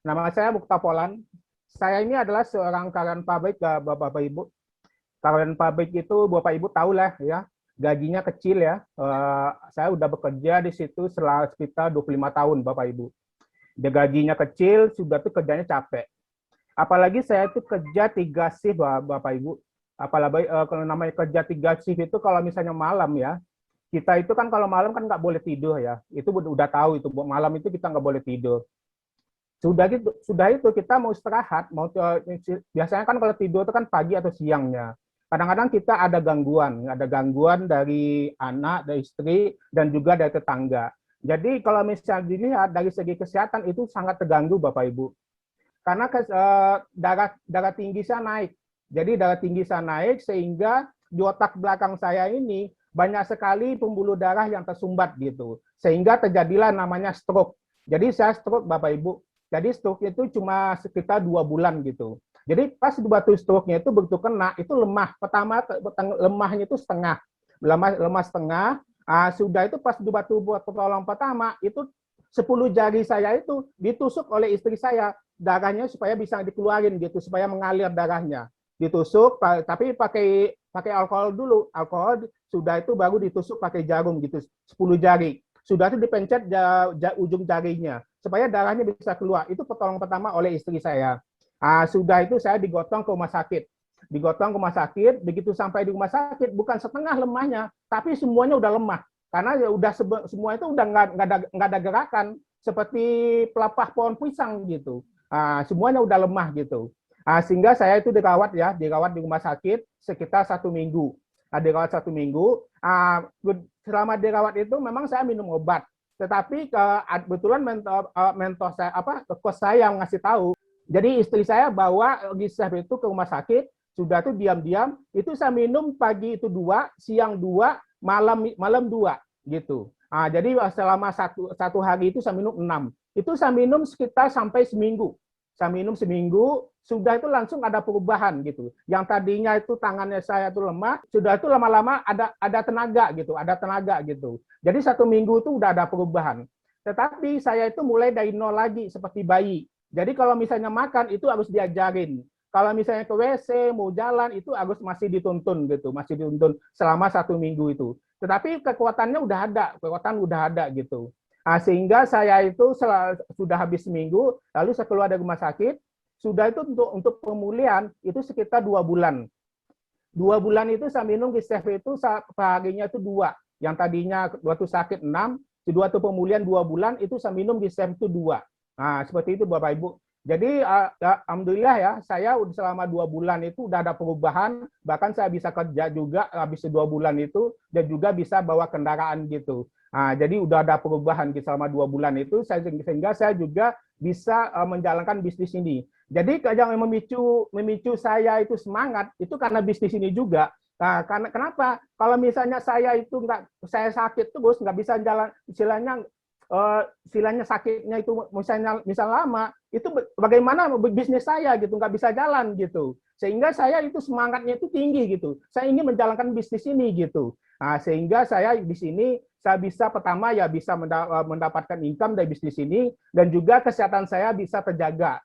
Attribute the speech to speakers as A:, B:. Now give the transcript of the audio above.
A: Nama saya Mukta Polan. Saya ini adalah seorang karyawan pabrik, Bapak Ibu. Karyawan pabrik itu Bapak Ibu tahu lah ya, gajinya kecil ya. Saya udah bekerja di situ selama sekitar 25 tahun Bapak Ibu. Dia gajinya kecil, sudah tuh kerjanya capek. Apalagi saya tuh kerja 3 shift Bapak Ibu. Apalagi kalau namanya kerja 3 shift itu kalau misalnya malam ya, kita itu kan kalau malam kan nggak boleh tidur ya. Itu udah tahu itu malam itu kita nggak boleh tidur. Sudah itu kita mau istirahat, biasanya kan kalau tidur itu kan pagi atau siangnya. Kadang-kadang kita ada gangguan dari anak, dari istri, dan juga dari tetangga. Jadi kalau misalnya dilihat dari segi kesehatan itu sangat terganggu Bapak Ibu. Karena darah tinggi saya naik. Jadi darah tinggi saya naik sehingga di otak belakang saya ini banyak sekali pembuluh darah yang tersumbat gitu. Sehingga terjadilah namanya stroke. Jadi saya stroke Bapak Ibu. Jadi stroke itu cuma sekitar 2 bulan gitu. Jadi pas batu stroke-nya itu begitu kena, itu lemah. Pertama lemahnya itu setengah. Lemah setengah. Sudah itu pas batu pertolongan pertama, itu 10 jari saya itu ditusuk oleh istri saya. Darahnya supaya bisa dikeluarin gitu, supaya mengalir darahnya. Ditusuk, tapi pakai alkohol dulu. Alkohol sudah itu baru ditusuk pakai jarum gitu, 10 jari. Sudah itu dipencet ujung jarinya supaya darahnya bisa keluar. Itu pertolongan pertama oleh istri saya. Sudah itu saya digotong ke rumah sakit. Digotong ke rumah sakit, begitu sampai di rumah sakit bukan setengah lemahnya, tapi semuanya udah lemah. Karena ya udah semua itu udah nggak ada gerakan seperti pelepah pohon pisang gitu. Semuanya udah lemah gitu. Sehingga saya itu dirawat di rumah sakit sekitar 1 minggu. Dirawat 1 minggu. Selama dirawat itu memang saya minum obat. Tetapi kebetulan mentor saya kos saya yang ngasih tahu. Jadi istri saya bawa Gisef itu ke rumah sakit, sudah tuh diam-diam itu saya minum pagi itu 2, siang 2, malam 2 gitu. Jadi selama satu hari itu saya minum 6. Itu saya minum sekitar sampai seminggu. Saya minum seminggu, sudah itu langsung ada perubahan gitu. Yang tadinya itu tangannya saya itu lemah, sudah itu lama-lama ada tenaga gitu. Jadi 1 minggu itu udah ada perubahan. Tetapi saya itu mulai dari nol lagi seperti bayi. Jadi kalau misalnya makan itu harus diajarin. Kalau misalnya ke WC, mau jalan, itu harus masih dituntun gitu, masih dituntun selama 1 minggu itu. Tetapi kekuatan udah ada gitu. Sehingga saya itu sudah habis seminggu, lalu saya keluar dari rumah sakit, sudah itu untuk pemulihan itu sekitar 2 bulan. 2 bulan itu saya minum Gisef itu harinya itu 2. Yang tadinya waktu sakit 6, waktu pemulihan 2 bulan itu saya minum Gisef itu 2. Seperti itu Bapak Ibu. Jadi alhamdulillah ya, saya selama 2 bulan itu udah ada perubahan, bahkan saya bisa kerja juga habis 2 bulan itu, dan juga bisa bawa kendaraan gitu. Jadi udah ada perubahan selama 2 bulan itu, sehingga saya juga bisa menjalankan bisnis ini. Jadi yang memicu saya itu semangat itu karena bisnis ini juga. Karena kenapa? Kalau misalnya saya itu saya sakit terus nggak bisa jalan, istilahnya sakitnya itu misal lama, itu bagaimana bisnis saya gitu nggak bisa jalan gitu. Sehingga saya itu semangatnya itu tinggi gitu. Saya ingin menjalankan bisnis ini gitu. Sehingga saya di sini saya bisa pertama ya bisa mendapatkan income dari bisnis ini, dan juga kesehatan saya bisa terjaga.